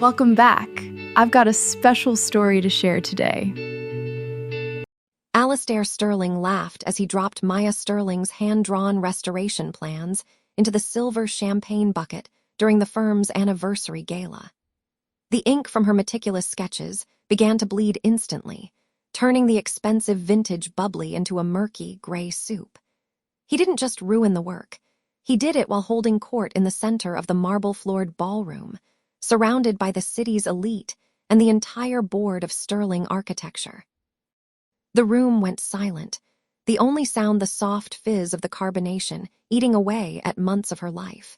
Welcome back. I've got a special story to share today. Alistair Sterling laughed as he dropped Maya Sterling's hand-drawn restoration plans into the silver champagne bucket during the firm's anniversary gala. The ink from her meticulous sketches began to bleed instantly, turning the expensive vintage bubbly into a murky gray soup. He didn't just ruin the work. He did it while holding court in the center of the marble-floored ballroom, surrounded by the city's elite and the entire board of Sterling architecture. The room went silent, the only sound the soft fizz of the carbonation eating away at months of her life.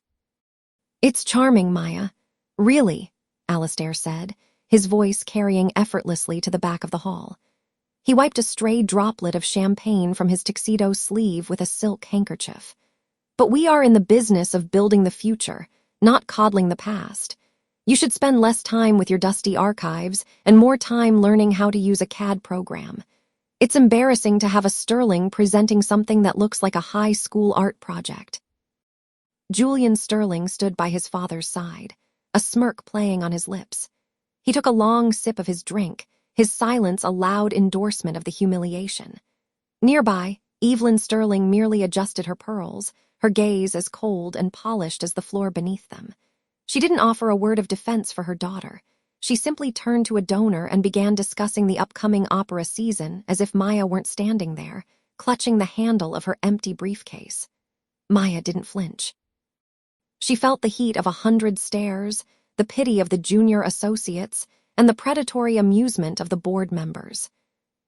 "It's charming, Maya. Really," Alistair said, his voice carrying effortlessly to the back of the hall. He wiped a stray droplet of champagne from his tuxedo sleeve with a silk handkerchief. "But we are in the business of building the future, not coddling the past. You should spend less time with your dusty archives and more time learning how to use a CAD program. It's embarrassing to have a Sterling presenting something that looks like a high school art project." Julian Sterling stood by his father's side, a smirk playing on his lips. He took a long sip of his drink, his silence a loud endorsement of the humiliation. Nearby, Evelyn Sterling merely adjusted her pearls, her gaze as cold and polished as the floor beneath them. She didn't offer a word of defense for her daughter. She simply turned to a donor and began discussing the upcoming opera season as if Maya weren't standing there, clutching the handle of her empty briefcase. Maya didn't flinch. She felt the heat of 100 stares, the pity of the junior associates, and the predatory amusement of the board members.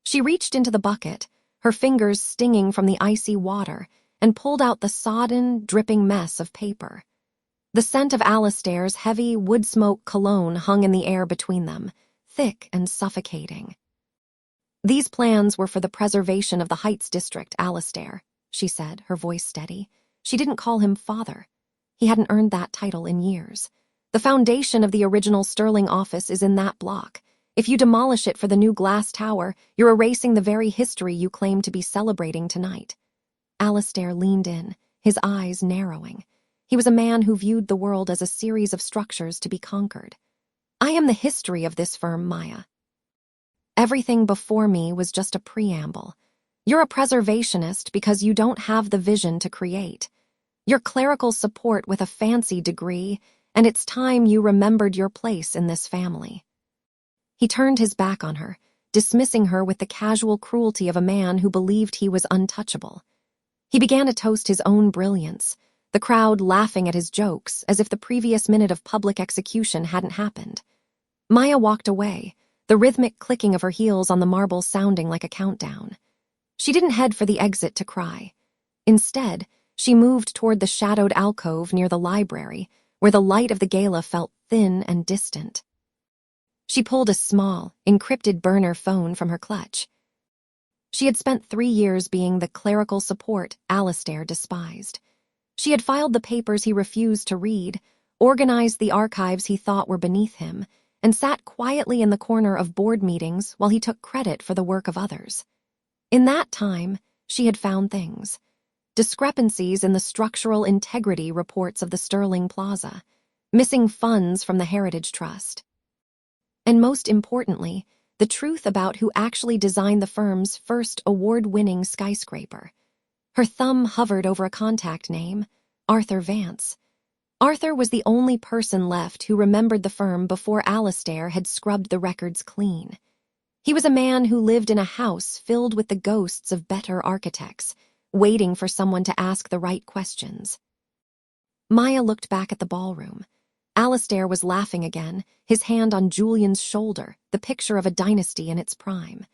She reached into the bucket, her fingers stinging from the icy water, and pulled out the sodden, dripping mess of paper. The scent of Alistair's heavy wood-smoke cologne hung in the air between them, thick and suffocating. "These plans were for the preservation of the Heights District, Alistair," she said, her voice steady. She didn't call him father. He hadn't earned that title in years. "The foundation of the original Sterling office is in that block. If you demolish it for the new glass tower, you're erasing the very history you claim to be celebrating tonight." Alistair leaned in, his eyes narrowing. He was a man who viewed the world as a series of structures to be conquered. "I am the history of this firm, Maya. Everything before me was just a preamble. You're a preservationist because you don't have the vision to create. You're clerical support with a fancy degree, and it's time you remembered your place in this family." He turned his back on her, dismissing her with the casual cruelty of a man who believed he was untouchable. He began to toast his own brilliance, the crowd laughing at his jokes as if the previous minute of public execution hadn't happened. Maya walked away, the rhythmic clicking of her heels on the marble sounding like a countdown. She didn't head for the exit to cry. Instead, she moved toward the shadowed alcove near the library, where the light of the gala felt thin and distant. She pulled a small, encrypted burner phone from her clutch. She had spent 3 years being the clerical support Alistair despised. She had filed the papers he refused to read, organized the archives he thought were beneath him, and sat quietly in the corner of board meetings while he took credit for the work of others. In that time, she had found things. Discrepancies in the structural integrity reports of the Sterling Plaza, missing funds from the Heritage Trust. And most importantly, the truth about who actually designed the firm's first award-winning skyscraper. Her thumb hovered over a contact name, Arthur Vance. Arthur was the only person left who remembered the firm before Alistair had scrubbed the records clean. He was a man who lived in a house filled with the ghosts of better architects, waiting for someone to ask the right questions. Maya looked back at the ballroom. Alistair was laughing again, his hand on Julian's shoulder, the picture of a dynasty in its prime.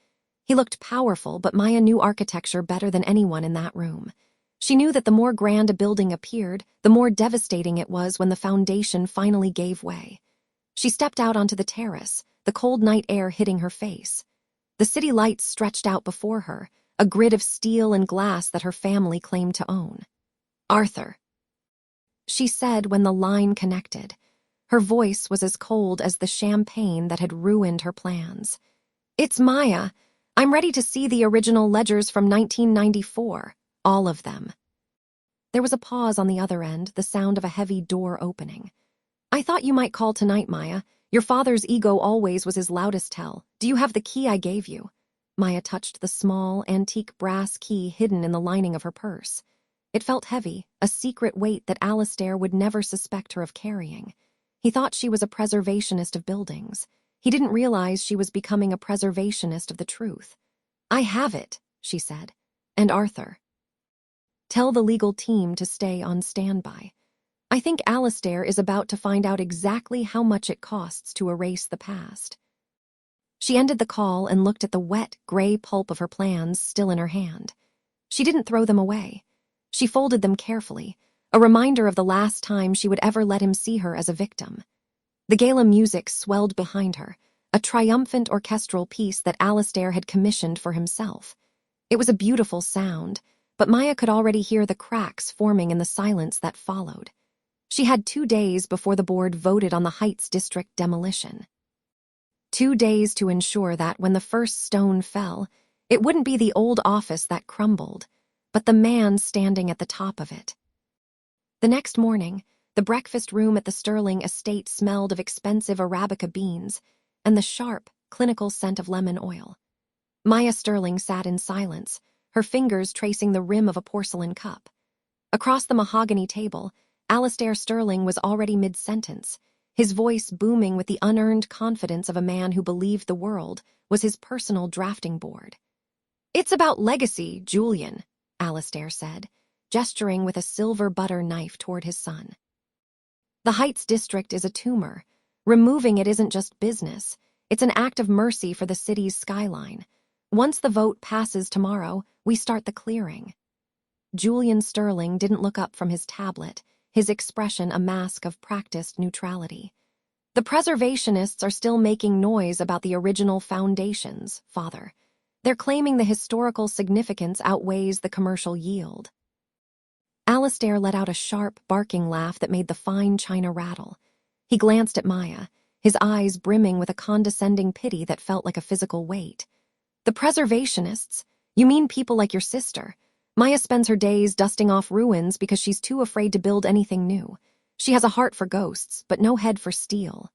He looked powerful, but Maya knew architecture better than anyone in that room. She knew that the more grand a building appeared, the more devastating it was when the foundation finally gave way. She stepped out onto the terrace, the cold night air hitting her face. The city lights stretched out before her, a grid of steel and glass that her family claimed to own. "Arthur," she said when the line connected. Her voice was as cold as the champagne that had ruined her plans. "It's Maya. I'm ready to see the original ledgers from 1994, all of them." There was a pause on the other end, the sound of a heavy door opening. "I thought you might call tonight, Maya. Your father's ego always was his loudest tell. Do you have the key I gave you?" Maya touched the small, antique brass key hidden in the lining of her purse. It felt heavy, a secret weight that Alistair would never suspect her of carrying. He thought she was a preservationist of buildings. He didn't realize she was becoming a preservationist of the truth. "I have it," she said. "And Arthur. Tell the legal team to stay on standby. I think Alistair is about to find out exactly how much it costs to erase the past." She ended the call and looked at the wet, gray pulp of her plans still in her hand. She didn't throw them away. She folded them carefully, a reminder of the last time she would ever let him see her as a victim. The gala music swelled behind her, a triumphant orchestral piece that Alistair had commissioned for himself. It was a beautiful sound, but Maya could already hear the cracks forming in the silence that followed. She had 2 days before the board voted on the Heights District demolition. 2 days to ensure that when the first stone fell, it wouldn't be the old office that crumbled, but the man standing at the top of it. The next morning, the breakfast room at the Sterling estate smelled of expensive Arabica beans and the sharp, clinical scent of lemon oil. Maya Sterling sat in silence, her fingers tracing the rim of a porcelain cup. Across the mahogany table, Alistair Sterling was already mid-sentence, his voice booming with the unearned confidence of a man who believed the world was his personal drafting board. "It's about legacy, Julian," Alistair said, gesturing with a silver butter knife toward his son. "The Heights District is a tumor. Removing it isn't just business. It's an act of mercy for the city's skyline. Once the vote passes tomorrow, we start the clearing." Julian Sterling didn't look up from his tablet, his expression a mask of practiced neutrality. "The preservationists are still making noise about the original foundations, Father. They're claiming the historical significance outweighs the commercial yield." Alistair let out a sharp, barking laugh that made the fine china rattle. He glanced at Maya, his eyes brimming with a condescending pity that felt like a physical weight. "The preservationists? You mean people like your sister? Maya spends her days dusting off ruins because she's too afraid to build anything new. She has a heart for ghosts, but no head for steel."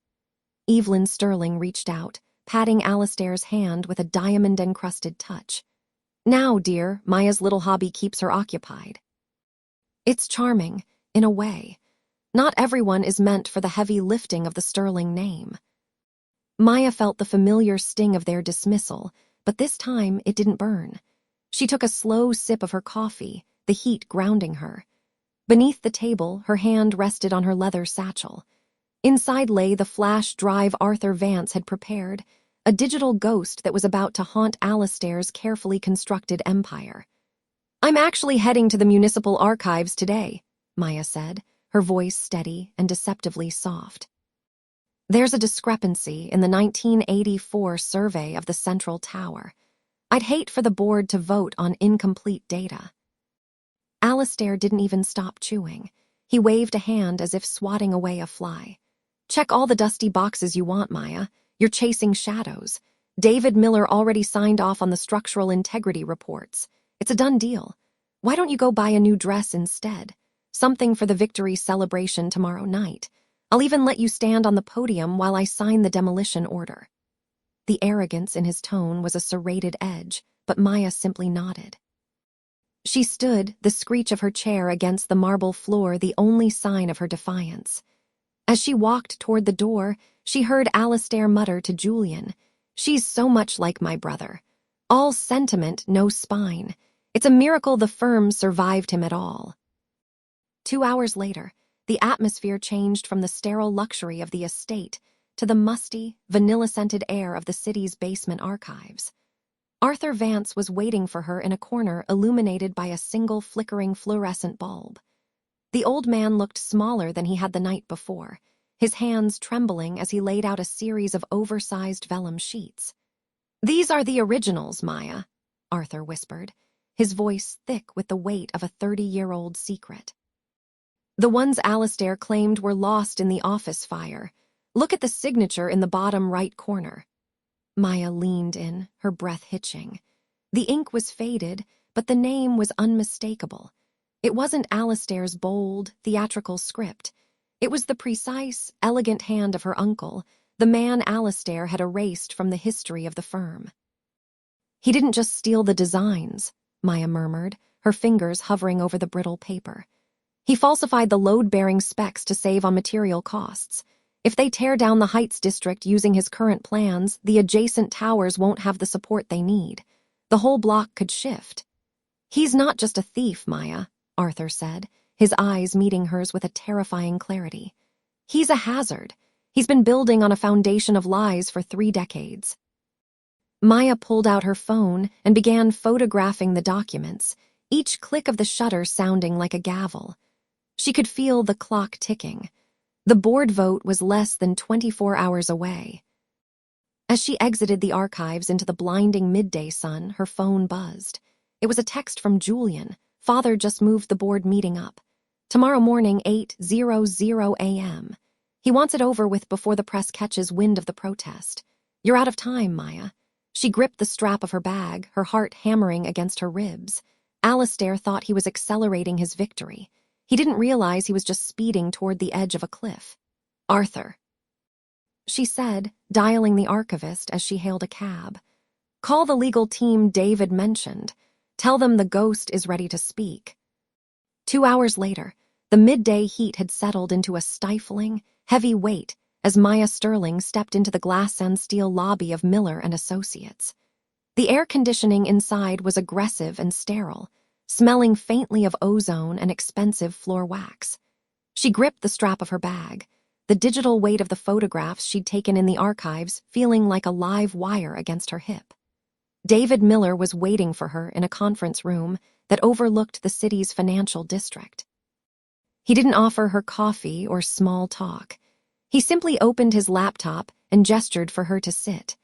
Evelyn Sterling reached out, patting Alistair's hand with a diamond-encrusted touch. "Now, dear, Maya's little hobby keeps her occupied." "It's charming, in a way. Not everyone is meant for the heavy lifting of the Sterling name." Maya felt the familiar sting of their dismissal, but this time it didn't burn. She took a slow sip of her coffee, the heat grounding her. Beneath the table, her hand rested on her leather satchel. Inside lay the flash drive Arthur Vance had prepared, a digital ghost that was about to haunt Alistair's carefully constructed empire. "I'm actually heading to the municipal archives today," Maya said, her voice steady and deceptively soft. "There's a discrepancy in the 1984 survey of the Central Tower. I'd hate for the board to vote on incomplete data." Alistair didn't even stop chewing. He waved a hand as if swatting away a fly. "Check all the dusty boxes you want, Maya. You're chasing shadows. David Miller already signed off on the structural integrity reports. It's a done deal. Why don't you go buy a new dress instead? Something for the victory celebration tomorrow night. I'll even let you stand on the podium while I sign the demolition order." The arrogance in his tone was a serrated edge, but Maya simply nodded. She stood, the screech of her chair against the marble floor the only sign of her defiance. As she walked toward the door, she heard Alistair mutter to Julian, "She's so much like my brother. All sentiment, no spine. It's a miracle the firm survived him at all." 2 hours later, the atmosphere changed from the sterile luxury of the estate to the musty, vanilla-scented air of the city's basement archives. Arthur Vance was waiting for her in a corner illuminated by a single flickering fluorescent bulb. The old man looked smaller than he had the night before, his hands trembling as he laid out a series of oversized vellum sheets. "These are the originals, Maya," Arthur whispered, his voice thick with the weight of a 30-year-old secret. "The ones Alistair claimed were lost in the office fire. Look at the signature in the bottom right corner." Maya leaned in, her breath hitching. The ink was faded, but the name was unmistakable. It wasn't Alistair's bold, theatrical script. It was the precise, elegant hand of her uncle, the man Alistair had erased from the history of the firm. "He didn't just steal the designs," Maya murmured, her fingers hovering over the brittle paper. "He falsified the load-bearing specs to save on material costs. If they tear down the Heights district using his current plans, the adjacent towers won't have the support they need. The whole block could shift." "He's not just a thief, Maya," Arthur said, his eyes meeting hers with a terrifying clarity. "He's a hazard. He's been building on a foundation of lies for 3 decades. Maya pulled out her phone and began photographing the documents, each click of the shutter sounding like a gavel. She could feel the clock ticking. The board vote was less than 24 hours away. As she exited the archives into the blinding midday sun, her phone buzzed. It was a text from Julian. Father just moved the board meeting up. Tomorrow morning, 8:00 a.m. He wants it over with before the press catches wind of the protest. "You're out of time, Maya." She gripped the strap of her bag, her heart hammering against her ribs. Alistair thought he was accelerating his victory. He didn't realize he was just speeding toward the edge of a cliff. "Arthur," she said, dialing the archivist as she hailed a cab. "Call the legal team David mentioned. Tell them the ghost is ready to speak." 2 hours later, the midday heat had settled into a stifling, heavy weight as Maya Sterling stepped into the glass and steel lobby of Miller and Associates. The air conditioning inside was aggressive and sterile, smelling faintly of ozone and expensive floor wax. She gripped the strap of her bag, the digital weight of the photographs she'd taken in the archives feeling like a live wire against her hip. David Miller was waiting for her in a conference room that overlooked the city's financial district. He didn't offer her coffee or small talk. He simply opened his laptop and gestured for her to sit.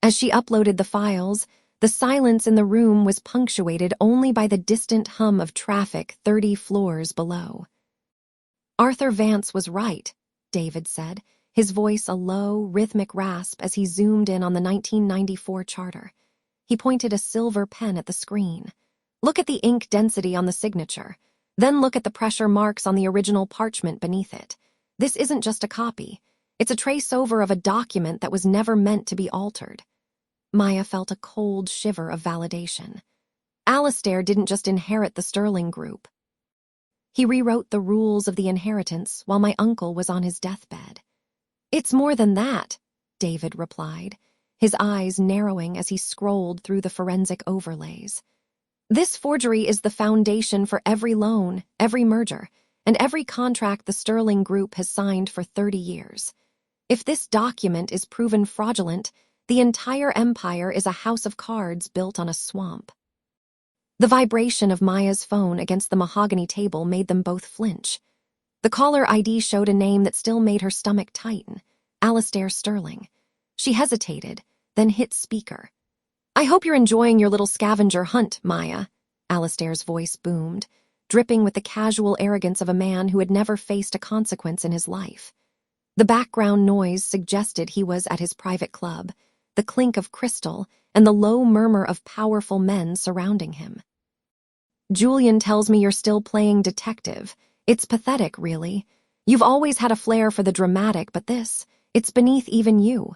As she uploaded the files, the silence in the room was punctuated only by the distant hum of traffic 30 floors below. "Arthur Vance was right," David said, his voice a low, rhythmic rasp as he zoomed in on the 1994 charter. He pointed a silver pen at the screen. "Look at the ink density on the signature. Then look at the pressure marks on the original parchment beneath it. This isn't just a copy. It's a traceover of a document that was never meant to be altered." Maya felt a cold shiver of validation. Alistair didn't just inherit the Sterling Group. He rewrote the rules of the inheritance while my uncle was on his deathbed. "It's more than that," David replied, his eyes narrowing as he scrolled through the forensic overlays. "This forgery is the foundation for every loan, every merger, and every contract the Sterling Group has signed for 30 years. If this document is proven fraudulent, the entire empire is a house of cards built on a swamp." The vibration of Maya's phone against the mahogany table made them both flinch. The caller ID showed a name that still made her stomach tighten: Alistair Sterling. She hesitated, then hit speaker. "I hope you're enjoying your little scavenger hunt, Maya," Alistair's voice boomed, dripping with the casual arrogance of a man who had never faced a consequence in his life. The background noise suggested he was at his private club, the clink of crystal and the low murmur of powerful men surrounding him. "Julian tells me you're still playing detective. It's pathetic, really. You've always had a flair for the dramatic, but it's beneath even you."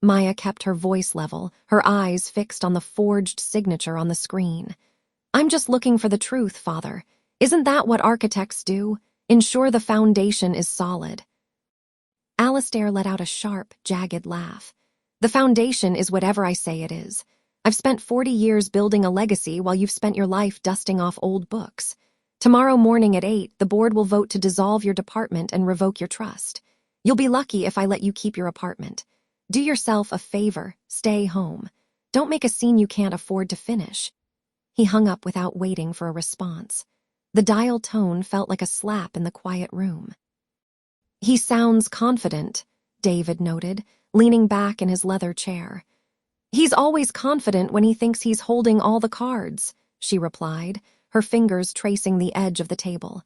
Maya kept her voice level, her eyes fixed on the forged signature on the screen. "I'm just looking for the truth, Father. Isn't that what architects do? Ensure the foundation is solid." Alistair let out a sharp, jagged laugh. "The foundation is whatever I say it is. I've spent 40 years building a legacy while you've spent your life dusting off old books. Tomorrow morning at 8, the board will vote to dissolve your department and revoke your trust. You'll be lucky if I let you keep your apartment. Do yourself a favor, stay home. Don't make a scene you can't afford to finish." He hung up without waiting for a response. The dial tone felt like a slap in the quiet room. "He sounds confident," David noted, leaning back in his leather chair. "He's always confident when he thinks he's holding all the cards," she replied, her fingers tracing the edge of the table.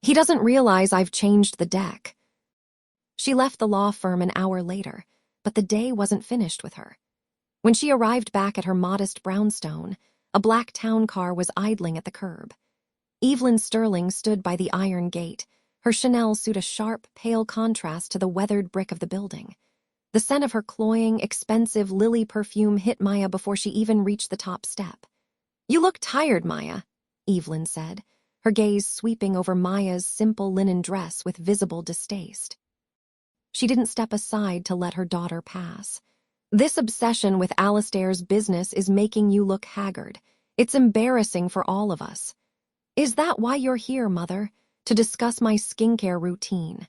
"He doesn't realize I've changed the deck." She left the law firm an hour later, but the day wasn't finished with her. When she arrived back at her modest brownstone, a black town car was idling at the curb. Evelyn Sterling stood by the iron gate, her Chanel suit a sharp, pale contrast to the weathered brick of the building. The scent of her cloying, expensive lily perfume hit Maya before she even reached the top step. "You look tired, Maya," Evelyn said, her gaze sweeping over Maya's simple linen dress with visible distaste. She didn't step aside to let her daughter pass. "This obsession with Alistair's business is making you look haggard. It's embarrassing for all of us." "Is that why you're here, Mother? To discuss my skincare routine?"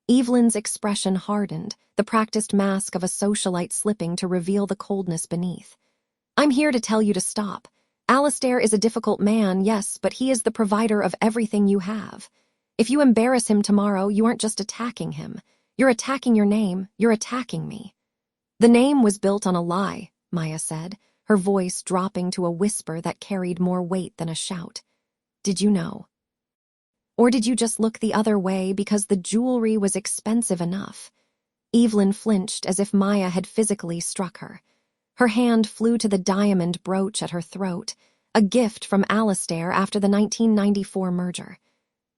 Evelyn's expression hardened, the practiced mask of a socialite slipping to reveal the coldness beneath. "I'm here to tell you to stop. Alistair is a difficult man, yes, but he is the provider of everything you have. If you embarrass him tomorrow, you aren't just attacking him. You're attacking your name, you're attacking me." "The name was built on a lie," Maya said, her voice dropping to a whisper that carried more weight than a shout. "Did you know? Or did you just look the other way because the jewelry was expensive enough?" Evelyn flinched as if Maya had physically struck her. Her hand flew to the diamond brooch at her throat, a gift from Alistair after the 1994 merger.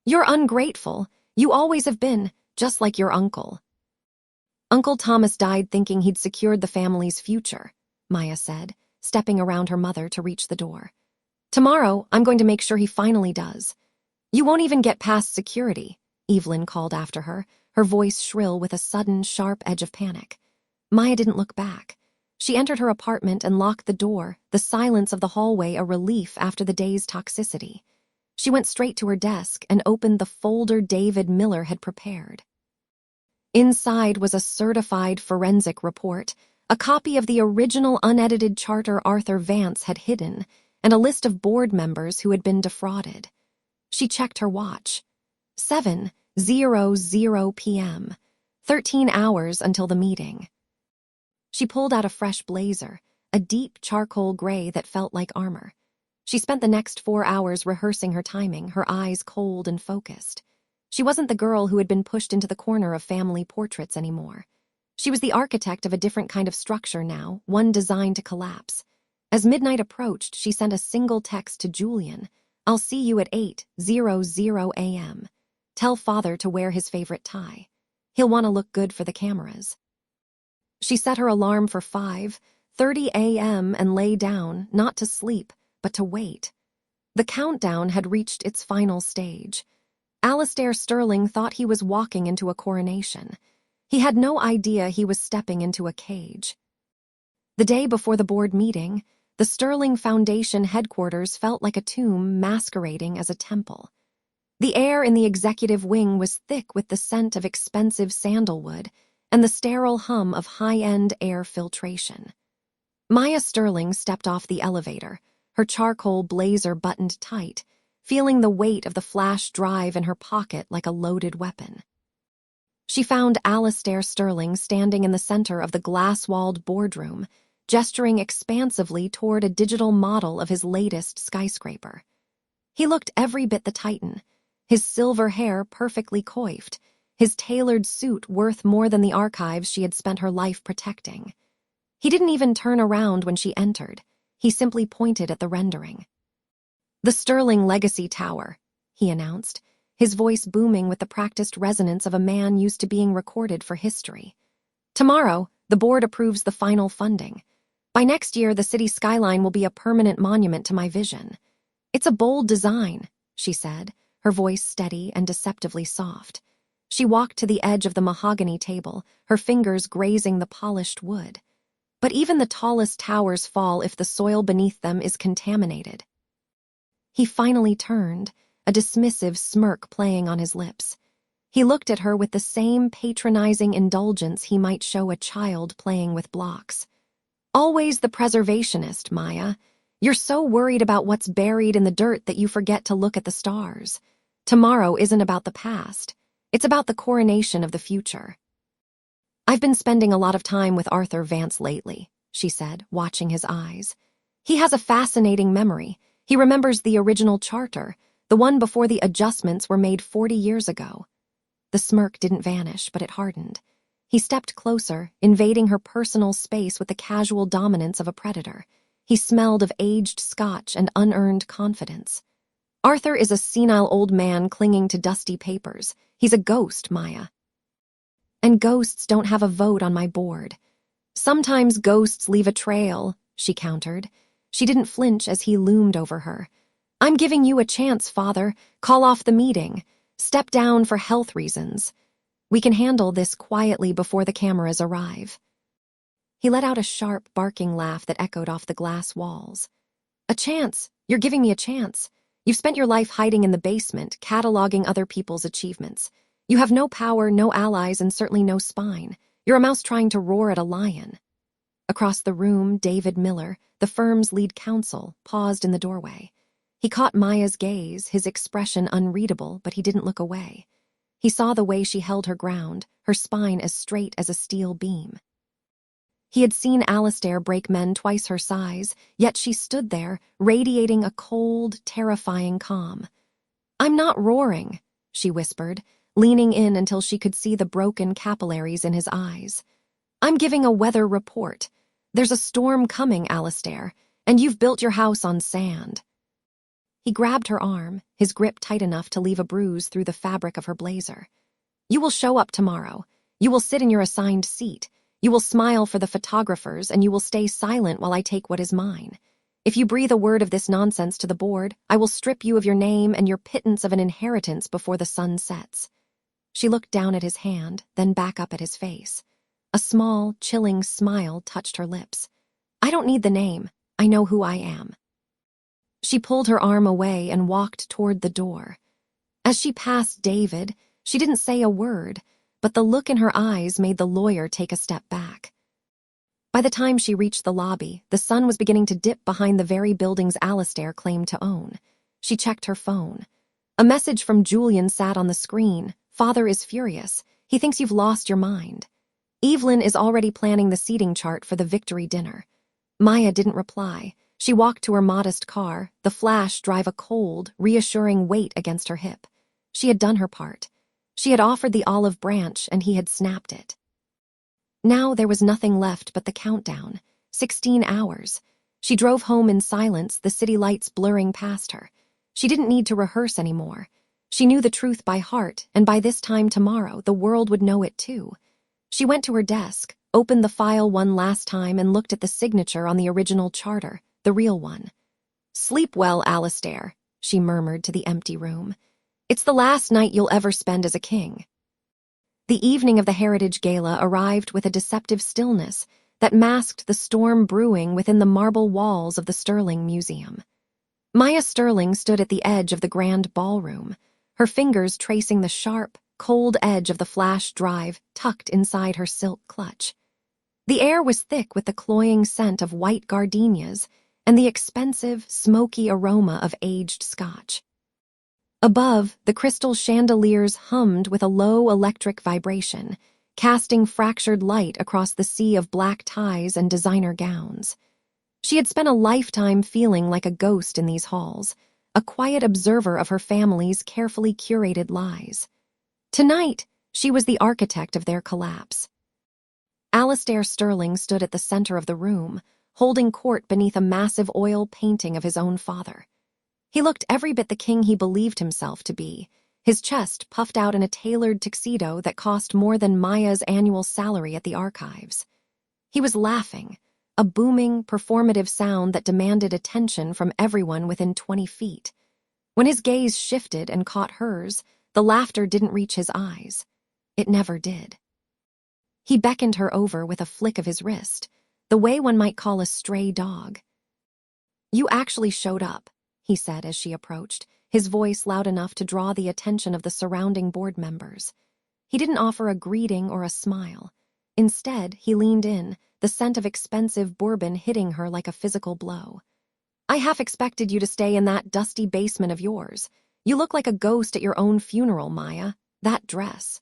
"You're ungrateful. You always have been, just like your uncle." "Uncle Thomas died thinking he'd secured the family's future," Maya said, stepping around her mother to reach the door. "Tomorrow, I'm going to make sure he finally does." "You won't even get past security," Evelyn called after her, her voice shrill with a sudden, sharp edge of panic. Maya didn't look back. She entered her apartment and locked the door, the silence of the hallway a relief after the day's toxicity. She went straight to her desk and opened the folder David Miller had prepared. Inside was a certified forensic report, a copy of the original unedited charter Arthur Vance had hidden, and a list of board members who had been defrauded. She checked her watch. 7:00 p.m. 13 hours until the meeting. She pulled out a fresh blazer, a deep charcoal gray that felt like armor. She spent the next 4 hours rehearsing her timing, her eyes cold and focused. She wasn't the girl who had been pushed into the corner of family portraits anymore. She was the architect of a different kind of structure now, one designed to collapse. As midnight approached, she sent a single text to Julian. "I'll see you at 8:00 a.m. Tell Father to wear his favorite tie. He'll want to look good for the cameras." She set her alarm for 5:30 a.m. and lay down, not to sleep, but to wait. The countdown had reached its final stage. Alistair Sterling thought he was walking into a coronation. He had no idea he was stepping into a cage. The day before the board meeting, the Sterling Foundation headquarters felt like a tomb masquerading as a temple. The air in the executive wing was thick with the scent of expensive sandalwood and the sterile hum of high-end air filtration. Maya Sterling stepped off the elevator, her charcoal blazer buttoned tight, feeling the weight of the flash drive in her pocket like a loaded weapon. She found Alistair Sterling standing in the center of the glass-walled boardroom, gesturing expansively toward a digital model of his latest skyscraper. He looked every bit the Titan, his silver hair perfectly coiffed, his tailored suit worth more than the archives she had spent her life protecting. He didn't even turn around when she entered. He simply pointed at the rendering. "The Sterling Legacy Tower," he announced, his voice booming with the practiced resonance of a man used to being recorded for history. "Tomorrow, the board approves the final funding. By next year, the city skyline will be a permanent monument to my vision. It's a bold design," she said, her voice steady and deceptively soft. She walked to the edge of the mahogany table, her fingers grazing the polished wood. "But even the tallest towers fall if the soil beneath them is contaminated." He finally turned, a dismissive smirk playing on his lips. He looked at her with the same patronizing indulgence he might show a child playing with blocks. "Always the preservationist, Maya. You're so worried about what's buried in the dirt that you forget to look at the stars. Tomorrow isn't about the past. It's about the coronation of the future." "I've been spending a lot of time with Arthur Vance lately," she said, watching his eyes. "He has a fascinating memory. He remembers the original charter, the one before the adjustments were made 40 years ago." The smirk didn't vanish, but it hardened. He stepped closer, invading her personal space with the casual dominance of a predator. He smelled of aged scotch and unearned confidence. Arthur is a senile old man clinging to dusty papers. He's a ghost, Maya. And ghosts don't have a vote on my board. Sometimes ghosts leave a trail, she countered. She didn't flinch as he loomed over her. I'm giving you a chance, Father. Call off the meeting. Step down for health reasons. We can handle this quietly before the cameras arrive. He let out a sharp, barking laugh that echoed off the glass walls. A chance? You're giving me a chance. You've spent your life hiding in the basement, cataloging other people's achievements. You have no power, no allies, and certainly no spine. You're a mouse trying to roar at a lion. Across the room, David Miller, the firm's lead counsel, paused in the doorway. He caught Maya's gaze, his expression unreadable, but he didn't look away. He saw the way she held her ground, her spine as straight as a steel beam. He had seen Alistair break men twice her size, yet she stood there, radiating a cold, terrifying calm. I'm not roaring, she whispered, leaning in until she could see the broken capillaries in his eyes. I'm giving a weather report. There's a storm coming, Alistair, and you've built your house on sand. He grabbed her arm, his grip tight enough to leave a bruise through the fabric of her blazer. You will show up tomorrow. You will sit in your assigned seat. You will smile for the photographers, and you will stay silent while I take what is mine. If you breathe a word of this nonsense to the board, I will strip you of your name and your pittance of an inheritance before the sun sets. She looked down at his hand, then back up at his face. A small, chilling smile touched her lips. I don't need the name. I know who I am. She pulled her arm away and walked toward the door. As she passed David, she didn't say a word, but the look in her eyes made the lawyer take a step back. By the time she reached the lobby, the sun was beginning to dip behind the very buildings Alistair claimed to own. She checked her phone. A message from Julian sat on the screen. Father is furious. He thinks you've lost your mind. Evelyn is already planning the seating chart for the victory dinner. Maya didn't reply. She walked to her modest car, the flash drive a cold, reassuring weight against her hip. She had done her part. She had offered the olive branch, and he had snapped it. Now there was nothing left but the countdown. 16 hours. She drove home in silence, the city lights blurring past her. She didn't need to rehearse anymore. She knew the truth by heart, and by this time tomorrow, the world would know it too. She went to her desk, opened the file one last time, and looked at the signature on the original charter, the real one. Sleep well, Alistair, she murmured to the empty room. It's the last night you'll ever spend as a king. The evening of the Heritage Gala arrived with a deceptive stillness that masked the storm brewing within the marble walls of the Sterling Museum. Maya Sterling stood at the edge of the grand ballroom, her fingers tracing the sharp, cold edge of the flash drive tucked inside her silk clutch. The air was thick with the cloying scent of white gardenias and the expensive, smoky aroma of aged scotch. Above, the crystal chandeliers hummed with a low electric vibration, casting fractured light across the sea of black ties and designer gowns. She had spent a lifetime feeling like a ghost in these halls, a quiet observer of her family's carefully curated lies. Tonight, she was the architect of their collapse. Alistair Sterling stood at the center of the room, holding court beneath a massive oil painting of his own father. He looked every bit the king he believed himself to be, his chest puffed out in a tailored tuxedo that cost more than Maya's annual salary at the archives. He was laughing, a booming, performative sound that demanded attention from everyone within 20 feet. When his gaze shifted and caught hers, the laughter didn't reach his eyes. It never did. He beckoned her over with a flick of his wrist, the way one might call a stray dog. You actually showed up, he said as she approached, his voice loud enough to draw the attention of the surrounding board members. He didn't offer a greeting or a smile. Instead, he leaned in, the scent of expensive bourbon hitting her like a physical blow. I half expected you to stay in that dusty basement of yours. You look like a ghost at your own funeral, Maya. That dress.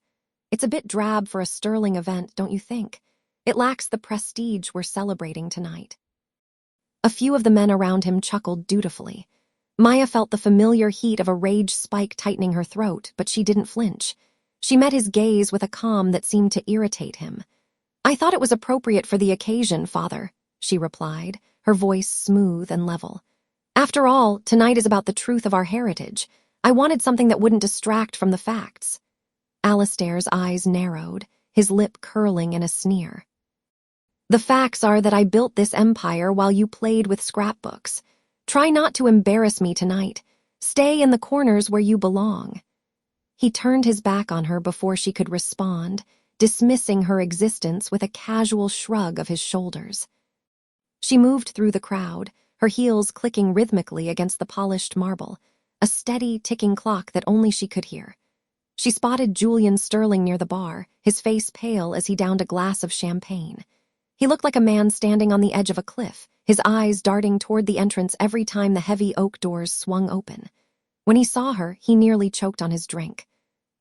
It's a bit drab for a Sterling event, don't you think? It lacks the prestige we're celebrating tonight. A few of the men around him chuckled dutifully. Maya felt the familiar heat of a rage spike tightening her throat, but she didn't flinch. She met his gaze with a calm that seemed to irritate him. I thought it was appropriate for the occasion, Father, she replied, her voice smooth and level. After all, tonight is about the truth of our heritage. I wanted something that wouldn't distract from the facts. Alistair's eyes narrowed, his lip curling in a sneer. The facts are that I built this empire while you played with scrapbooks. Try not to embarrass me tonight. Stay in the corners where you belong. He turned his back on her before she could respond, dismissing her existence with a casual shrug of his shoulders. She moved through the crowd, her heels clicking rhythmically against the polished marble, a steady, ticking clock that only she could hear. She spotted Julian Sterling near the bar, his face pale as he downed a glass of champagne. He looked like a man standing on the edge of a cliff, his eyes darting toward the entrance every time the heavy oak doors swung open. When he saw her, he nearly choked on his drink.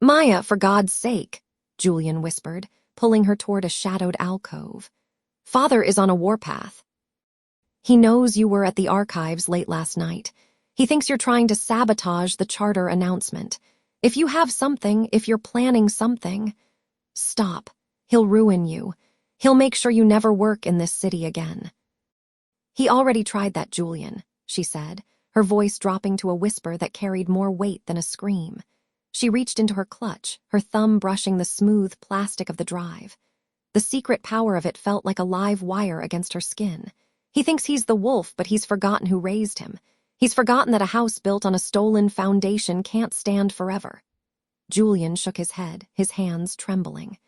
"Maya, for God's sake," Julian whispered, pulling her toward a shadowed alcove. "Father is on a warpath. He knows you were at the archives late last night. He thinks you're trying to sabotage the charter announcement. If you have something, if you're planning something, stop. He'll ruin you. He'll make sure you never work in this city again." "He already tried that, Julian," she said, her voice dropping to a whisper that carried more weight than a scream. She reached into her clutch, her thumb brushing the smooth plastic of the drive. The secret power of it felt like a live wire against her skin. He thinks he's the wolf, but he's forgotten who raised him. He's forgotten that a house built on a stolen foundation can't stand forever. Julian shook his head, his hands trembling.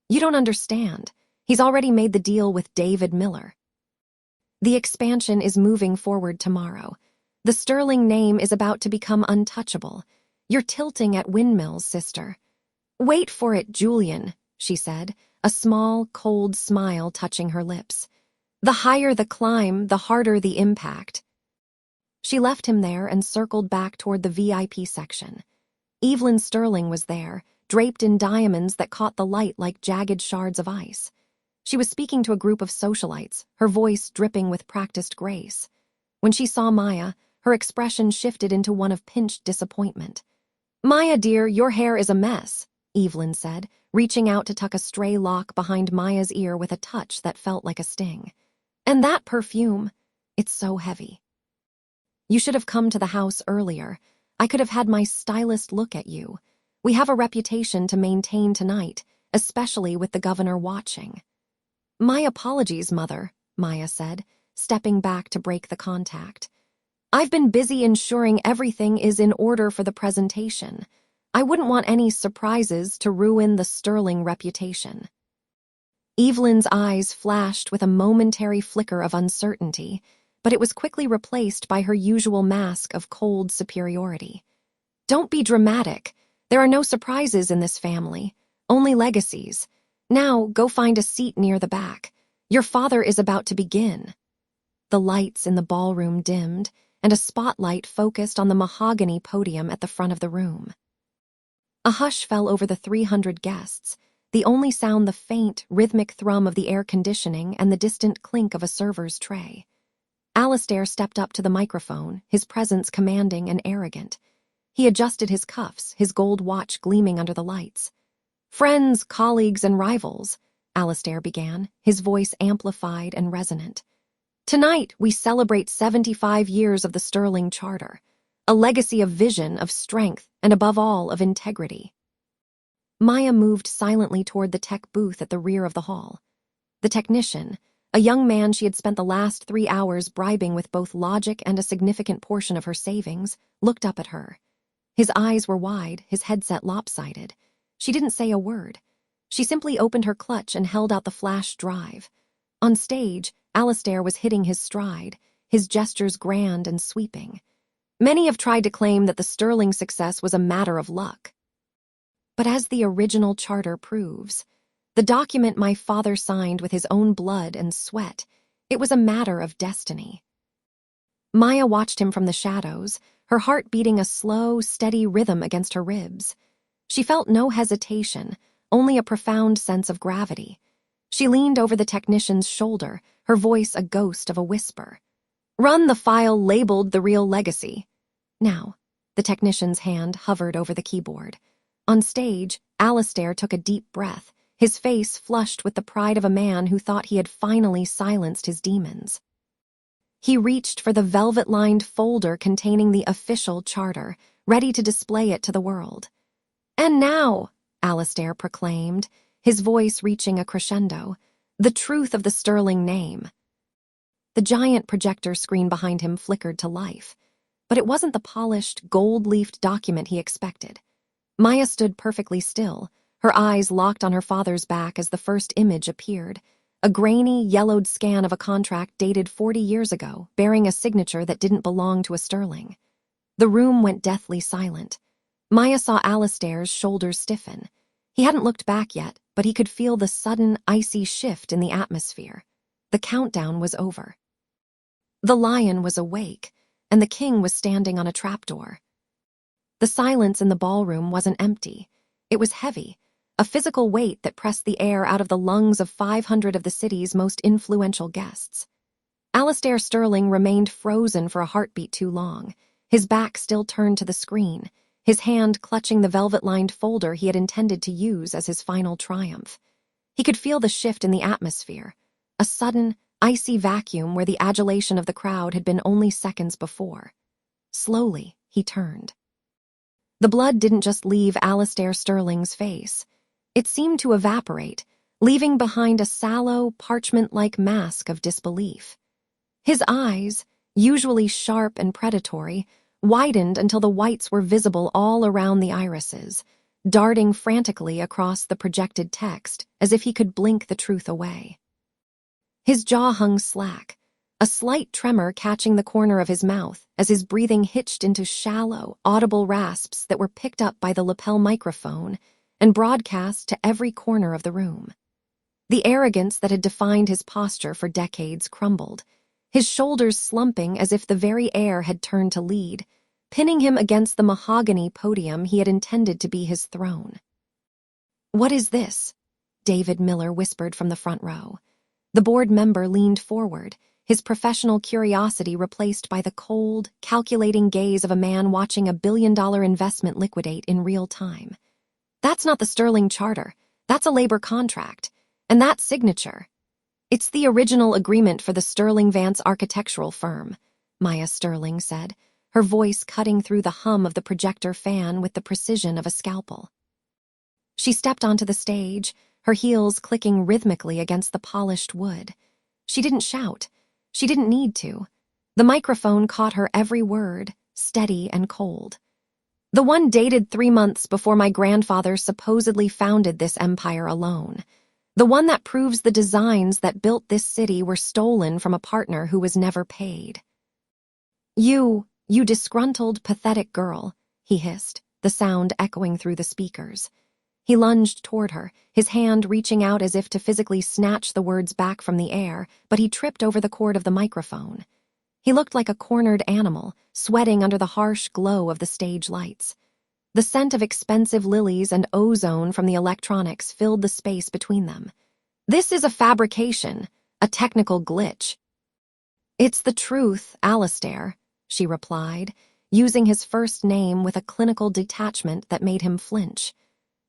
"You don't understand. He's already made the deal with David Miller. The expansion is moving forward tomorrow. The Sterling name is about to become untouchable. You're tilting at windmills, sister." "Wait for it, Julian," she said, a small, cold smile touching her lips. "The higher the climb, the harder the impact." She left him there and circled back toward the VIP section. Evelyn Sterling was there, draped in diamonds that caught the light like jagged shards of ice. She was speaking to a group of socialites, her voice dripping with practiced grace. When she saw Maya, her expression shifted into one of pinched disappointment. "Maya, dear, your hair is a mess," Evelyn said, reaching out to tuck a stray lock behind Maya's ear with a touch that felt like a sting. "And that perfume, it's so heavy. You should have come to the house earlier. I could have had my stylist look at you. We have a reputation to maintain tonight, especially with the governor watching." "My apologies, Mother," Maya said, stepping back to break the contact. "I've been busy ensuring everything is in order for the presentation. I wouldn't want any surprises to ruin the Sterling reputation." Evelyn's eyes flashed with a momentary flicker of uncertainty, but it was quickly replaced by her usual mask of cold superiority. "Don't be dramatic. There are no surprises in this family, only legacies. Now go find a seat near the back. Your father is about to begin." The lights in the ballroom dimmed, and a spotlight focused on the mahogany podium at the front of the room. A hush fell over the 300 guests, the only sound the faint, rhythmic thrum of the air conditioning and the distant clink of a server's tray. Alistair stepped up to the microphone, his presence commanding and arrogant. He adjusted his cuffs, his gold watch gleaming under the lights. "Friends, colleagues, and rivals," Alistair began, his voice amplified and resonant. "Tonight, we celebrate 75 years of the Sterling Charter, a legacy of vision, of strength, and above all, of integrity." Maya moved silently toward the tech booth at the rear of the hall. The technician, a young man she had spent the last 3 hours bribing with both logic and a significant portion of her savings, looked up at her. His eyes were wide, his headset lopsided. She didn't say a word. She simply opened her clutch and held out the flash drive. On stage, Alistair was hitting his stride, his gestures grand and sweeping. Many have tried to claim that the Sterling success was a matter of luck. But as the original charter proves, the document my father signed with his own blood and sweat, it was a matter of destiny. Maya watched him from the shadows, her heart beating a slow, steady rhythm against her ribs. She felt no hesitation, only a profound sense of gravity. She leaned over the technician's shoulder, her voice a ghost of a whisper. "Run the file labeled The Real Legacy." Now, the technician's hand hovered over the keyboard. On stage, Alistair took a deep breath, his face flushed with the pride of a man who thought he had finally silenced his demons. He reached for the velvet-lined folder containing the official charter, ready to display it to the world. "And now," Alistair proclaimed, his voice reaching a crescendo, "the truth of the Sterling name." The giant projector screen behind him flickered to life, but it wasn't the polished, gold-leafed document he expected. Maya stood perfectly still, her eyes locked on her father's back as the first image appeared, a grainy, yellowed scan of a contract dated 40 years ago, bearing a signature that didn't belong to a Sterling. The room went deathly silent. Maya saw Alistair's shoulders stiffen. He hadn't looked back yet, but he could feel the sudden, icy shift in the atmosphere. The countdown was over. The lion was awake, and the king was standing on a trapdoor. The silence in the ballroom wasn't empty. It was heavy, a physical weight that pressed the air out of the lungs of 500 of the city's most influential guests. Alistair Sterling remained frozen for a heartbeat too long, his back still turned to the screen, his hand clutching the velvet-lined folder he had intended to use as his final triumph. He could feel the shift in the atmosphere, a sudden, icy vacuum where the adulation of the crowd had been only seconds before. Slowly, he turned. The blood didn't just leave Alistair Sterling's face. It seemed to evaporate, leaving behind a sallow, parchment-like mask of disbelief. His eyes, usually sharp and predatory, widened until the whites were visible all around the irises, darting frantically across the projected text as if he could blink the truth away. His jaw hung slack, a slight tremor catching the corner of his mouth as his breathing hitched into shallow, audible rasps that were picked up by the lapel microphone and broadcast to every corner of the room. The arrogance that had defined his posture for decades crumbled, his shoulders slumping as if the very air had turned to lead, pinning him against the mahogany podium he had intended to be his throne. "What is this?" David Miller whispered from the front row. The board member leaned forward, his professional curiosity replaced by the cold, calculating gaze of a man watching a billion-dollar investment liquidate in real time. "That's not the Sterling Charter. That's a labor contract. And that signature. It's the original agreement for the Sterling Vance architectural firm," Maya Sterling said, her voice cutting through the hum of the projector fan with the precision of a scalpel. She stepped onto the stage, her heels clicking rhythmically against the polished wood. She didn't shout. She didn't need to. The microphone caught her every word, steady and cold. "The one dated 3 months before my grandfather supposedly founded this empire alone. The one that proves the designs that built this city were stolen from a partner who was never paid." You disgruntled, pathetic girl," he hissed, the sound echoing through the speakers. He lunged toward her, his hand reaching out as if to physically snatch the words back from the air, but he tripped over the cord of the microphone. He looked like a cornered animal, sweating under the harsh glow of the stage lights. The scent of expensive lilies and ozone from the electronics filled the space between them. "This is a fabrication, a technical glitch." "It's the truth, Alistair," she replied, using his first name with a clinical detachment that made him flinch.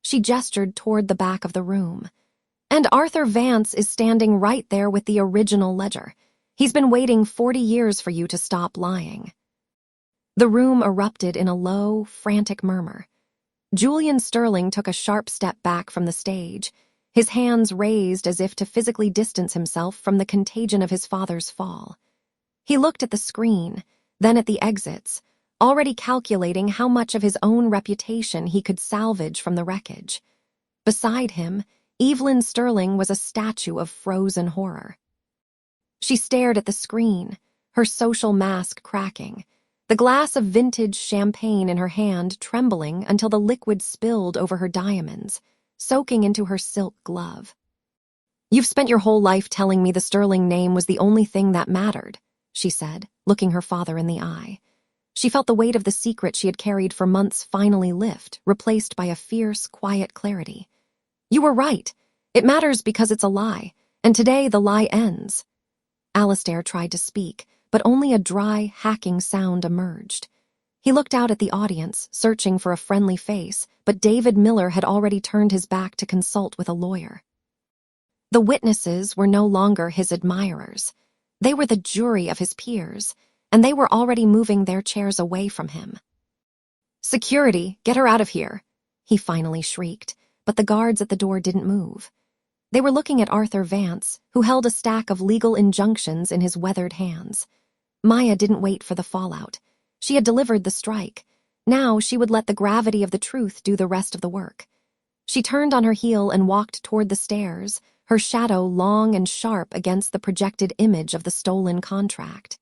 She gestured toward the back of the room. "And Arthur Vance is standing right there with the original ledger. He's been waiting 40 years for you to stop lying." The room erupted in a low, frantic murmur. Julian Sterling took a sharp step back from the stage, his hands raised as if to physically distance himself from the contagion of his father's fall. He looked at the screen, then at the exits, already calculating how much of his own reputation he could salvage from the wreckage. Beside him, Evelyn Sterling was a statue of frozen horror. She stared at the screen, her social mask cracking, the glass of vintage champagne in her hand trembling until the liquid spilled over her diamonds, soaking into her silk glove. "You've spent your whole life telling me the Sterling name was the only thing that mattered," she said, looking her father in the eye. She felt the weight of the secret she had carried for months finally lift, replaced by a fierce, quiet clarity. "You were right. It matters because it's a lie, and today the lie ends." Alistair tried to speak, but only a dry, hacking sound emerged. He looked out at the audience, searching for a friendly face, but David Miller had already turned his back to consult with a lawyer. The witnesses were no longer his admirers. They were the jury of his peers, and they were already moving their chairs away from him. "Security, get her out of here," he finally shrieked, but the guards at the door didn't move. They were looking at Arthur Vance, who held a stack of legal injunctions in his weathered hands. Maya didn't wait for the fallout. She had delivered the strike. Now she would let the gravity of the truth do the rest of the work. She turned on her heel and walked toward the stairs, her shadow long and sharp against the projected image of the stolen contract.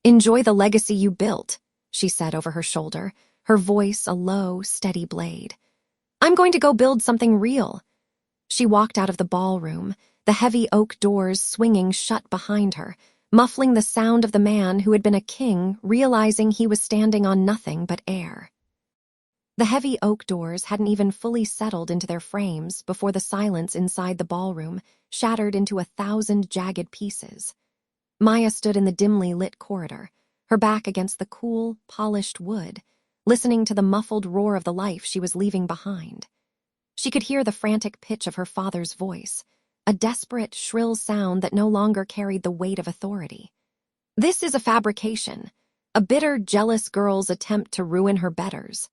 "Enjoy the legacy you built," she said over her shoulder, her voice a low, steady blade. "I'm going to go build something real." She walked out of the ballroom, the heavy oak doors swinging shut behind her, muffling the sound of the man who had been a king realizing he was standing on nothing but air. The heavy oak doors hadn't even fully settled into their frames before the silence inside the ballroom shattered into 1,000 jagged pieces. Maya stood in the dimly lit corridor, her back against the cool, polished wood, listening to the muffled roar of the life she was leaving behind. She could hear the frantic pitch of her father's voice, a desperate, shrill sound that no longer carried the weight of authority. "This is a fabrication, a bitter, jealous girl's attempt to ruin her betters."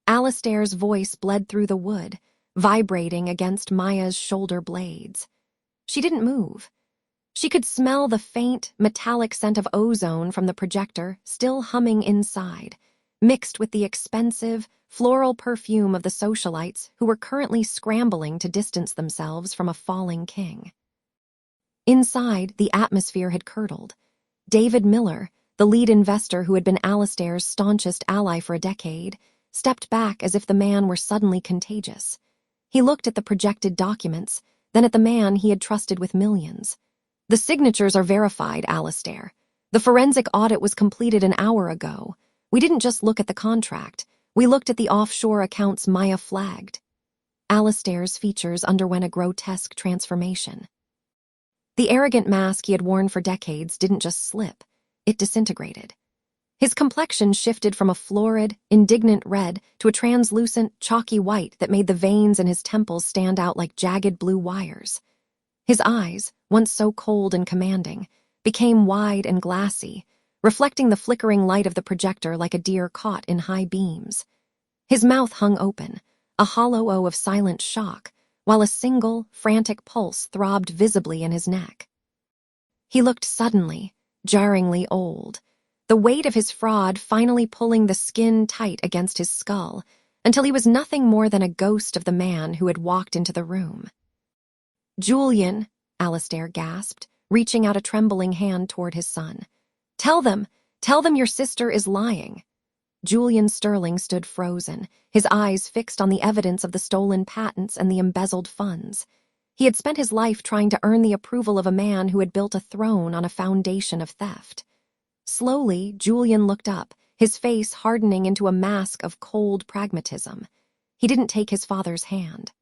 Alistair's voice bled through the wood, vibrating against Maya's shoulder blades. She didn't move. She could smell the faint, metallic scent of ozone from the projector still humming inside, mixed with the expensive, floral perfume of the socialites who were currently scrambling to distance themselves from a falling king. Inside, the atmosphere had curdled. David Miller, the lead investor who had been Alistair's staunchest ally for a decade, stepped back as if the man were suddenly contagious. He looked at the projected documents, then at the man he had trusted with millions. "The signatures are verified, Alistair. The forensic audit was completed an hour ago. We didn't just look at the contract. We looked at the offshore accounts Maya flagged." Alistair's features underwent a grotesque transformation. The arrogant mask he had worn for decades didn't just slip, it disintegrated. His complexion shifted from a florid, indignant red to a translucent, chalky white that made the veins in his temples stand out like jagged blue wires. His eyes, once so cold and commanding, became wide and glassy, reflecting the flickering light of the projector like a deer caught in high beams. His mouth hung open, a hollow O of silent shock, while a single, frantic pulse throbbed visibly in his neck. He looked suddenly, jarringly old, the weight of his fraud finally pulling the skin tight against his skull, until he was nothing more than a ghost of the man who had walked into the room. "Julian," Alistair gasped, reaching out a trembling hand toward his son. Tell them your sister is lying." Julian Sterling stood frozen, his eyes fixed on the evidence of the stolen patents and the embezzled funds. He had spent his life trying to earn the approval of a man who had built a throne on a foundation of theft. Slowly, Julian looked up, his face hardening into a mask of cold pragmatism. He didn't take his father's hand.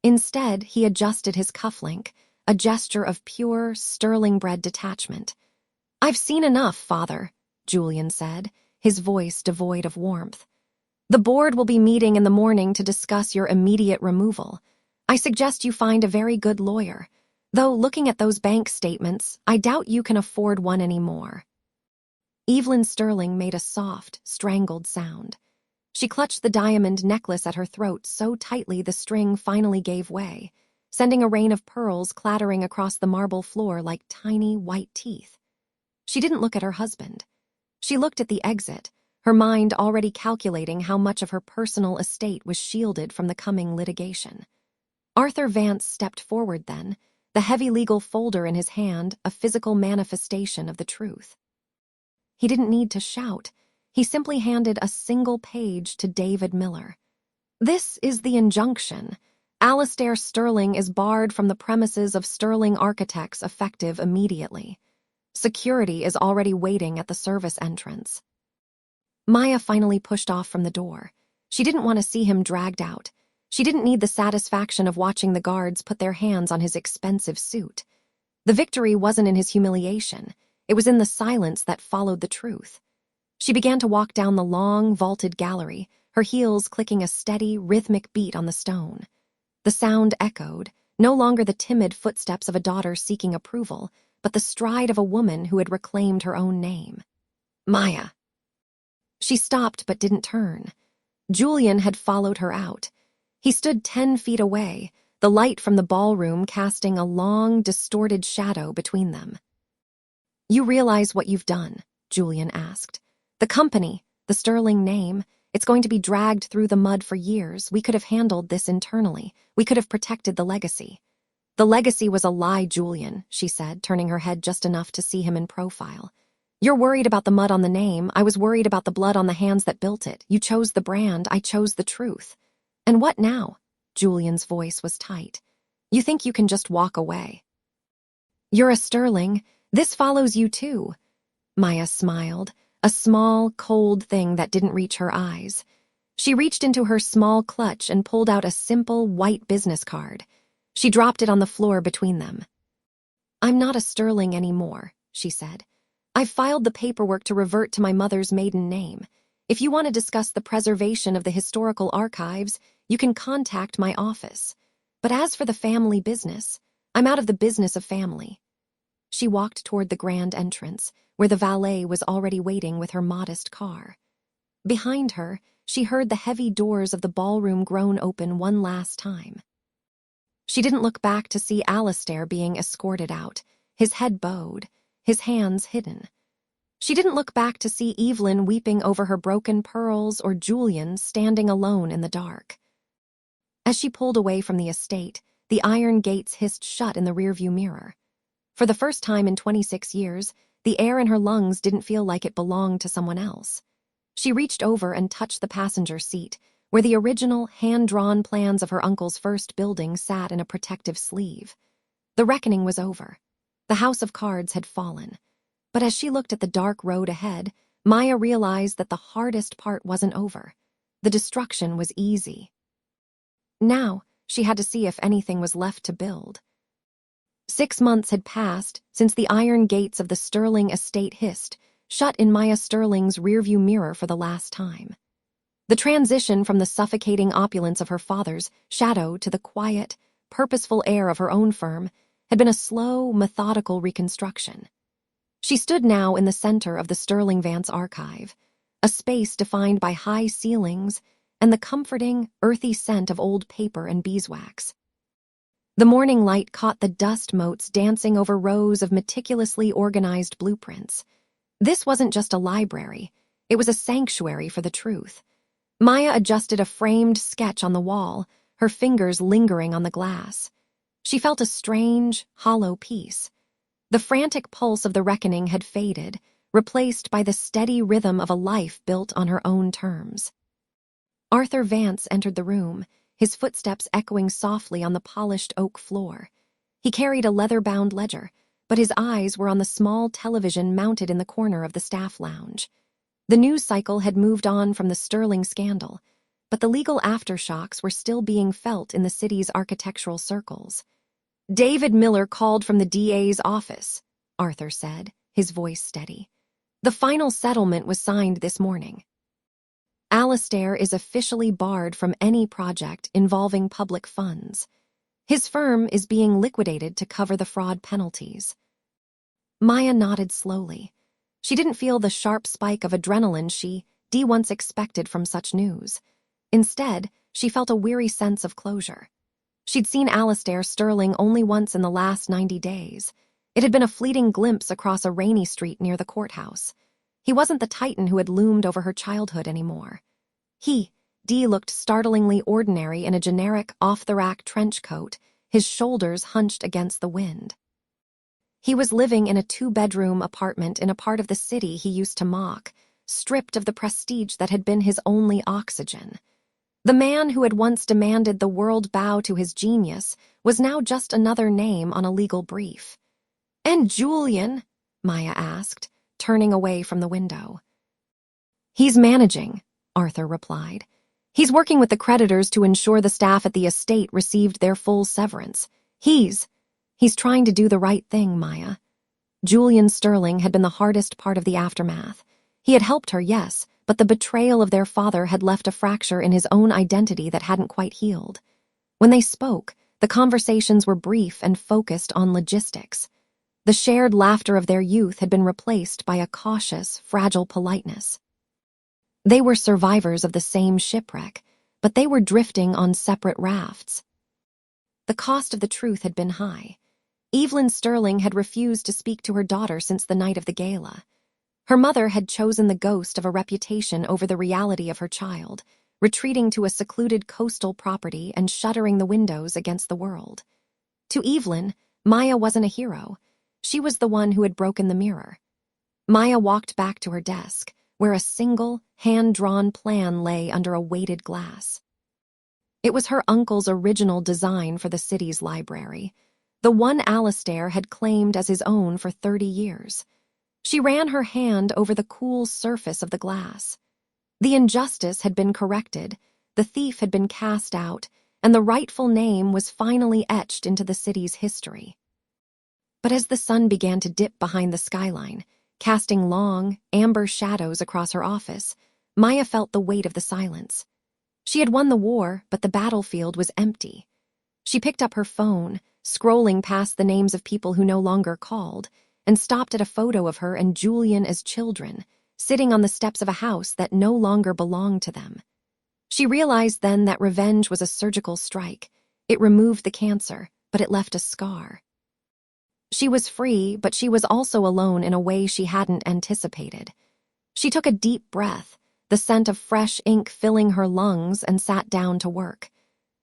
Instead, he adjusted his cufflink, a gesture of pure, Sterling-bred detachment. "I've seen enough, Father," Julian said, his voice devoid of warmth. "The board will be meeting in the morning to discuss your immediate removal. I suggest you find a very good lawyer, though looking at those bank statements, I doubt you can afford one anymore." Evelyn Sterling made a soft, strangled sound. She clutched the diamond necklace at her throat so tightly the string finally gave way, sending a rain of pearls clattering across the marble floor like tiny white teeth. She didn't look at her husband. She looked at the exit, her mind already calculating how much of her personal estate was shielded from the coming litigation. Arthur Vance stepped forward then, the heavy legal folder in his hand a physical manifestation of the truth. He didn't need to shout. He simply handed a single page to David Miller. "This is the injunction. Alistair Sterling is barred from the premises of Sterling Architects effective immediately. Security is already waiting at the service entrance." Maya finally pushed off from the door. She didn't want to see him dragged out. She didn't need the satisfaction of watching the guards put their hands on his expensive suit. The victory wasn't in his humiliation. It was in the silence that followed the truth. She began to walk down the long, vaulted gallery, her heels clicking a steady, rhythmic beat on the stone. The sound echoed, no longer the timid footsteps of a daughter seeking approval, but the stride of a woman who had reclaimed her own name. Maya. She stopped but didn't turn. Julian had followed her out. He stood 10 feet away, the light from the ballroom casting a long, distorted shadow between them. "You realize what you've done?" Julian asked. "The company, the Sterling name, it's going to be dragged through the mud for years. We could have handled this internally. We could have protected the legacy." "The legacy was a lie, Julian," she said, turning her head just enough to see him in profile. "You're worried about the mud on the name. I was worried about the blood on the hands that built it. You chose the brand. I chose the truth. And what now?" Julian's voice was tight. "You think you can just walk away?" "You're a Sterling. This follows you too." Maya smiled, a small, cold thing that didn't reach her eyes. She reached into her small clutch and pulled out a simple, white business card. She dropped it on the floor between them. "I'm not a Sterling anymore," she said. "I've filed the paperwork to revert to my mother's maiden name. If you want to discuss the preservation of the historical archives, you can contact my office. But as for the family business, I'm out of the business of family." She walked toward the grand entrance, where the valet was already waiting with her modest car. Behind her, she heard the heavy doors of the ballroom groan open one last time. She didn't look back to see Alistair being escorted out, his head bowed, his hands hidden. She didn't look back to see Evelyn weeping over her broken pearls or Julian standing alone in the dark. As she pulled away from the estate, the iron gates hissed shut in the rearview mirror. For the first time in 26 years, the air in her lungs didn't feel like it belonged to someone else. She reached over and touched the passenger seat, where the original, hand-drawn plans of her uncle's first building sat in a protective sleeve. The reckoning was over. The house of cards had fallen. But as she looked at the dark road ahead, Maya realized that the hardest part wasn't over. The destruction was easy. Now, she had to see if anything was left to build. 6 months had passed since the iron gates of the Sterling estate hissed, shut in Maya Sterling's rearview mirror for the last time. The transition from the suffocating opulence of her father's shadow to the quiet, purposeful air of her own firm had been a slow, methodical reconstruction. She stood now in the center of the Sterling Vance archive, a space defined by high ceilings and the comforting, earthy scent of old paper and beeswax. The morning light caught the dust motes dancing over rows of meticulously organized blueprints. This wasn't just a library, it was a sanctuary for the truth. Maya adjusted a framed sketch on the wall, her fingers lingering on the glass. She felt a strange, hollow peace. The frantic pulse of the reckoning had faded, replaced by the steady rhythm of a life built on her own terms. Arthur Vance entered the room, his footsteps echoing softly on the polished oak floor. He carried a leather-bound ledger, but his eyes were on the small television mounted in the corner of the staff lounge. The news cycle had moved on from the Sterling scandal, but the legal aftershocks were still being felt in the city's architectural circles. "David Miller called from the DA's office," Arthur said, his voice steady. "The final settlement was signed this morning. Alistair is officially barred from any project involving public funds. His firm is being liquidated to cover the fraud penalties." Maya nodded slowly. She didn't feel the sharp spike of adrenaline Dee once expected from such news. Instead, she felt a weary sense of closure. She'd seen Alistair Sterling only once in the last 90 days. It had been a fleeting glimpse across a rainy street near the courthouse. He wasn't the titan who had loomed over her childhood anymore. Dee looked startlingly ordinary in a generic, off-the-rack trench coat, his shoulders hunched against the wind. He was living in a 2-bedroom apartment in a part of the city he used to mock, stripped of the prestige that had been his only oxygen. The man who had once demanded the world bow to his genius was now just another name on a legal brief. "And Julian?" Maya asked, turning away from the window. "He's managing," Arthur replied. "He's working with the creditors to ensure the staff at the estate received their full severance. He's trying to do the right thing, Maya." Julian Sterling had been the hardest part of the aftermath. He had helped her, yes, but the betrayal of their father had left a fracture in his own identity that hadn't quite healed. When they spoke, the conversations were brief and focused on logistics. The shared laughter of their youth had been replaced by a cautious, fragile politeness. They were survivors of the same shipwreck, but they were drifting on separate rafts. The cost of the truth had been high. Evelyn Sterling had refused to speak to her daughter since the night of the gala. Her mother had chosen the ghost of a reputation over the reality of her child, retreating to a secluded coastal property and shuttering the windows against the world. To Evelyn, Maya wasn't a hero. She was the one who had broken the mirror. Maya walked back to her desk, where a single, hand-drawn plan lay under a weighted glass. It was her uncle's original design for the city's library, the one Alistair had claimed as his own for 30 years. She ran her hand over the cool surface of the glass. The injustice had been corrected, the thief had been cast out, and the rightful name was finally etched into the city's history. But as the sun began to dip behind the skyline, casting long, amber shadows across her office, Maya felt the weight of the silence. She had won the war, but the battlefield was empty. She picked up her phone, scrolling past the names of people who no longer called, and stopped at a photo of her and Julian as children, sitting on the steps of a house that no longer belonged to them. She realized then that revenge was a surgical strike. It removed the cancer, but it left a scar. She was free, but she was also alone in a way she hadn't anticipated. She took a deep breath, the scent of fresh ink filling her lungs, and sat down to work.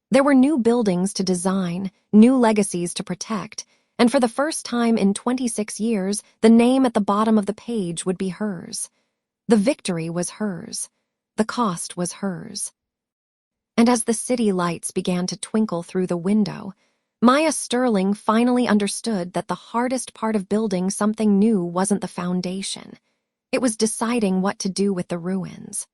There were new buildings to design, new legacies to protect, and for the first time in 26 years, the name at the bottom of the page would be hers. The victory was hers. The cost was hers. And as the city lights began to twinkle through the window, Maya Sterling finally understood that the hardest part of building something new wasn't the foundation. It was deciding what to do with the ruins.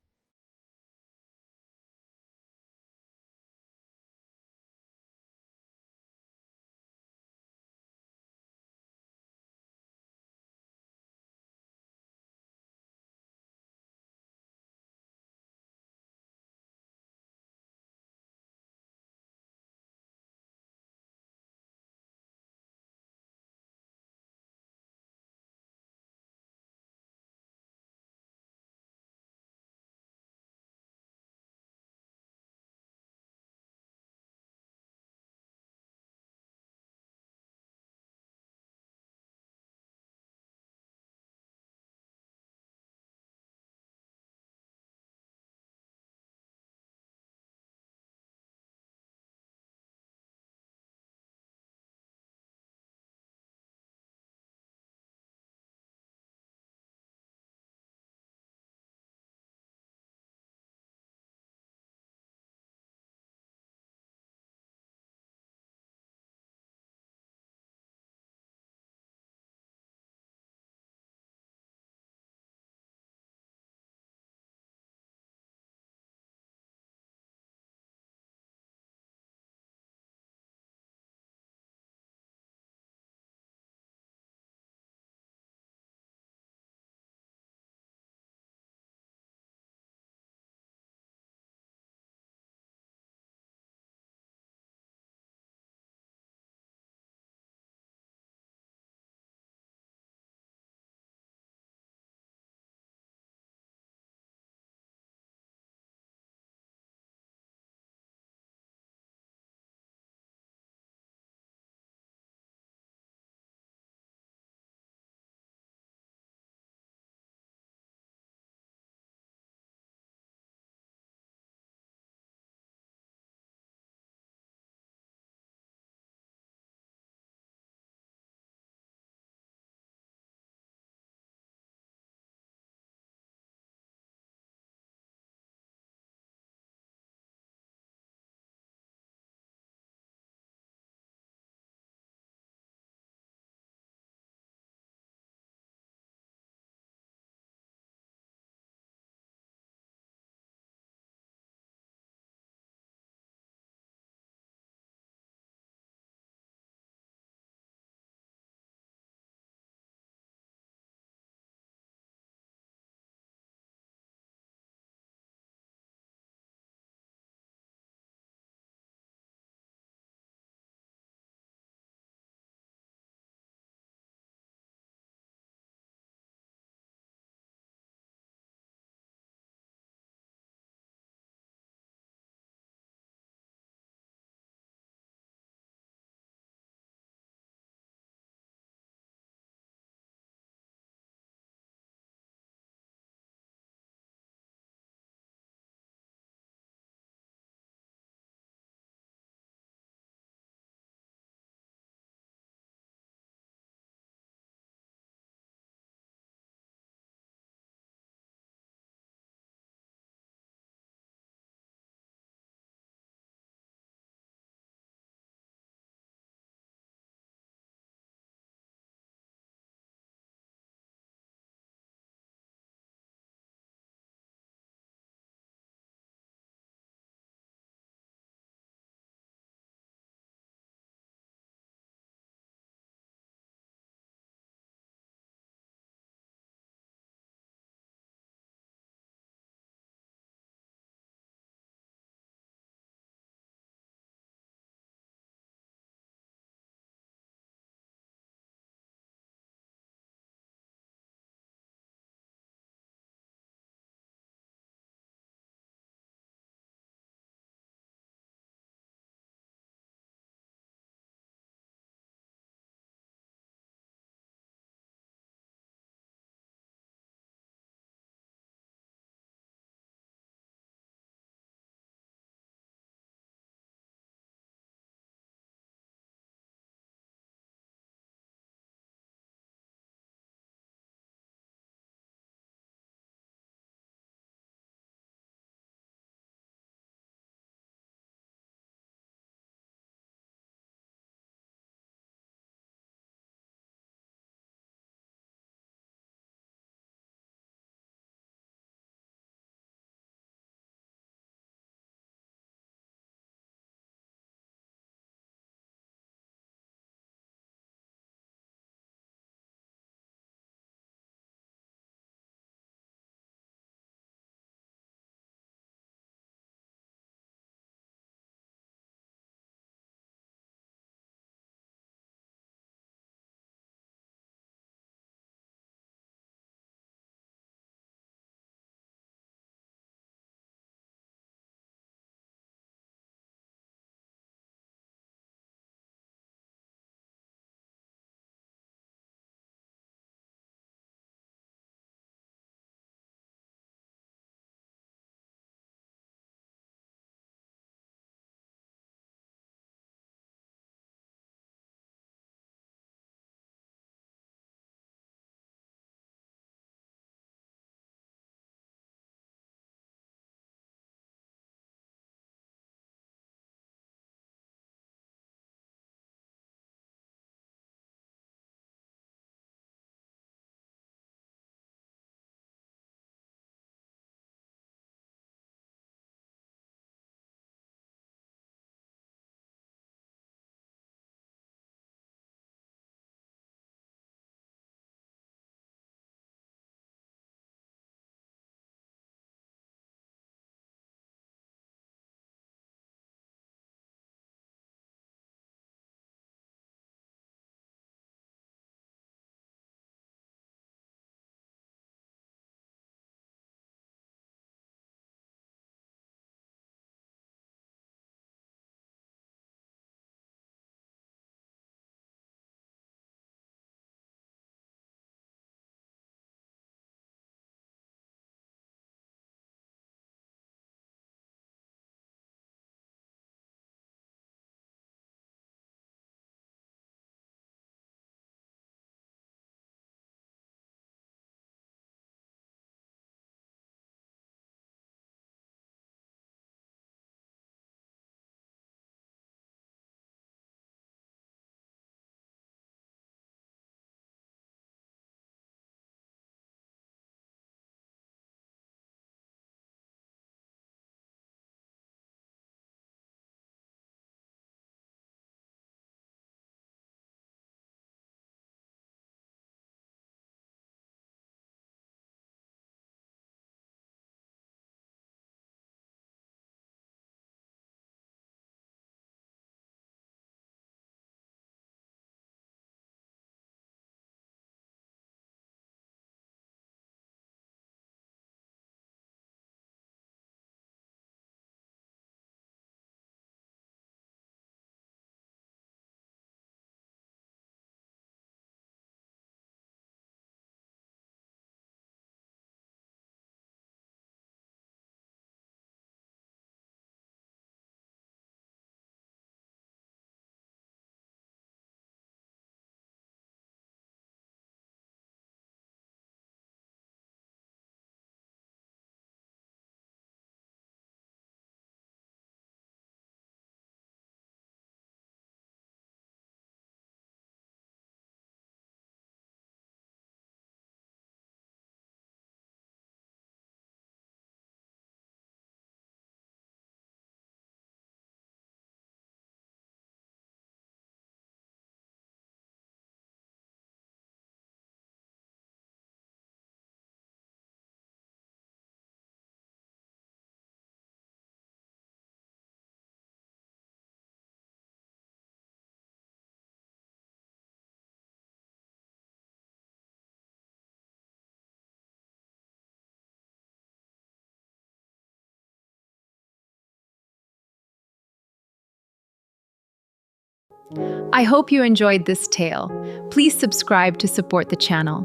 I hope you enjoyed this tale. Please subscribe to support the channel.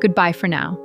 Goodbye for now.